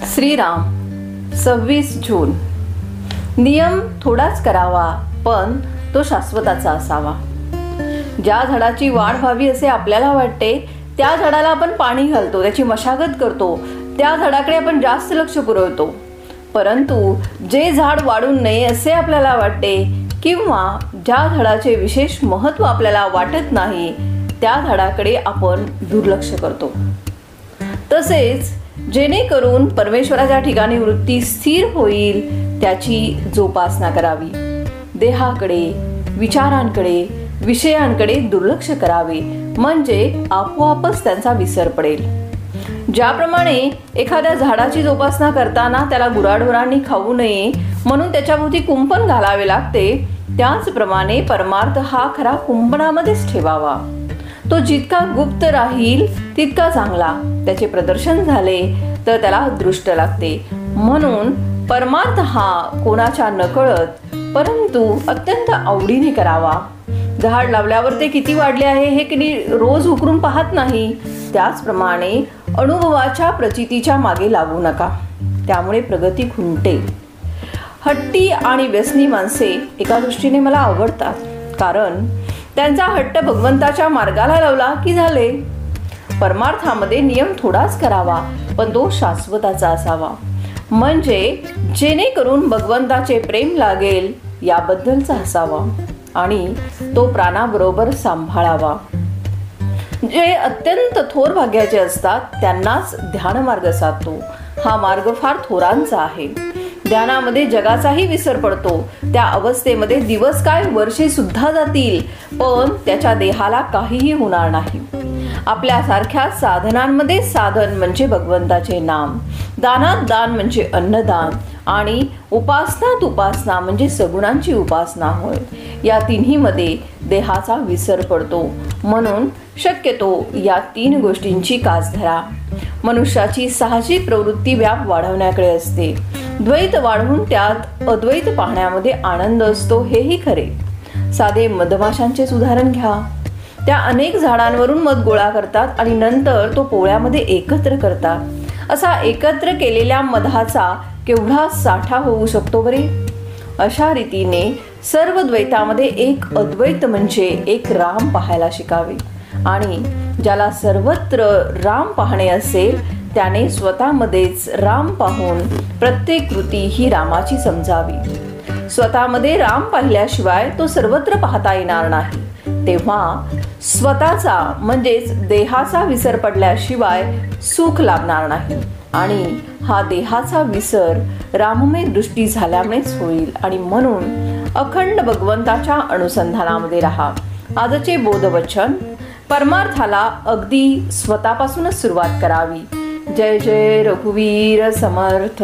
श्रीराम 26 जून। नियम थोडाच करावा, पण तो शाश्वताचा असावा। ज्या झाडाची वाढ व्हावी असे आपल्याला वाटते त्या झाडाला आपण पाणी घालतो, त्याची मशागत करतो, त्या झाडाकडे आपण जास्त लक्ष पुरवतो। परंतु जे झाड वाढू नये असे आपल्याला वाटते किंवा ज्या झाडाचे विशेष महत्त्व आपल्याला वाटत नाही त्या झाडाकडे आपण दुर्लक्ष करतो। तसेच जेणेकरून परमेश्वराच्या ठिकाणी वृत्ती स्थिर होईल त्याची जोपासना करावी। देहाकडे, विचारांकडे, विषयांकडे दुर्लक्ष करावे, म्हणजे आपोआपच त्यांचा विसर पडेल। ज्याप्रमाणे एखाद्या झाडाची जोपासना करताना त्याला गुराढोरांनी खाऊ नये म्हणून त्याच्याभोवती कुंपण घालावे लागते, त्याचप्रमाणे परमार्थ हा खरा कुंपणामध्येच ठेवावा। तो जितका गुप्त राहील तितका चांगला। त्याचे प्रदर्शन झाले तर त्याला दृष्ट लागते। म्हणून परमार्थ हा कोणाच्या नकळत परंतु अत्यंत आवडीने करावा। झाड लावल्यावर ते किती वाढले आहे हे किती रोज उकरून पाहत नाही, त्याचप्रमाणे अनुभवाच्या प्रचितीच्या मागे लागू नका, त्यामुळे प्रगती खुंटेल। हट्टी आणि व्यसनी माणसे एका दृष्टीने मला आवडतात, कारण त्यांचा हट्ट भगवंताच्या मार्गाला लावला की झाले। परमार्थामध्ये नियम थोडाच करावा, पण तो शाश्वताचा असावा, म्हणजे जेणेकरून भगवंताचे प्रेम लागेल याबद्दलचा असावा आणि तो प्राणाबरोबर सांभाळावा। जे अत्यंत थोर भाग्याचे असतात त्यांनाच ध्यान मार्ग साधतो। हा मार्ग फार थोरांचा आहे। ध्यानामध्ये जगाचाही विसर पडतो। त्या अवस्थेमध्ये दिवस काय वर्षे सुद्धा जातील, पण त्याच्या देहाला काहीही होणार नाही। आपल्यासारख्या साधनांमध्ये साधन म्हणजे भगवंताचे नाम, दानात दान म्हणजे अन्नदान आणि उपासनात उपासना म्हणजे सगुणांची उपासना होय। या तिन्हीमध्ये देहाचा विसर पडतो, म्हणून शक्यतो या 3 गोष्टींची कास धरा। मनुष्याची साहजिक प्रवृत्ती व्याप वाढवण्याकडे असते। द्वैत वाढवून त्यात अद्वैत पाहण्यामध्ये आनंद असतो, हेही खरे। साधे मधमाशांचेच उदाहरण घ्या। त्या अनेक झाडांवरून मध गोळा करतात आणि नंतर तो पोळ्यामध्ये एकत्र करतात। असा एकत्र केलेल्या मधाचा केवढा साठा होऊ शकतो बरे। अशा रीतीने सर्व द्वैतामध्ये एक अद्वैत म्हणजे एक राम पाहायला शिकावे, आणि ज्याला सर्वत्र राम पाहणे असेल त्याने स्वतःमध्येच राम पाहून प्रत्येक कृती ही रामाची समजावी। स्वतःमध्ये राम पाहिल्याशिवाय तो सर्वत्र पाहता येणार नाही। तेव्हा स्वतःचा म्हणजेच देहाचा विसर पडल्याशिवाय सुख लाभणार नाही, आणि हा देहाचा विसर राममय दृष्टी झाल्यामुळेच होईल। आणि म्हणून अखंड भगवंताच्या अनुसंधानामध्ये राहा। आजचे बोधवचन: परमार्थाला अगदी स्वतःपासूनच सुरुवात करावी। जय जय रघुवीर समर्थ।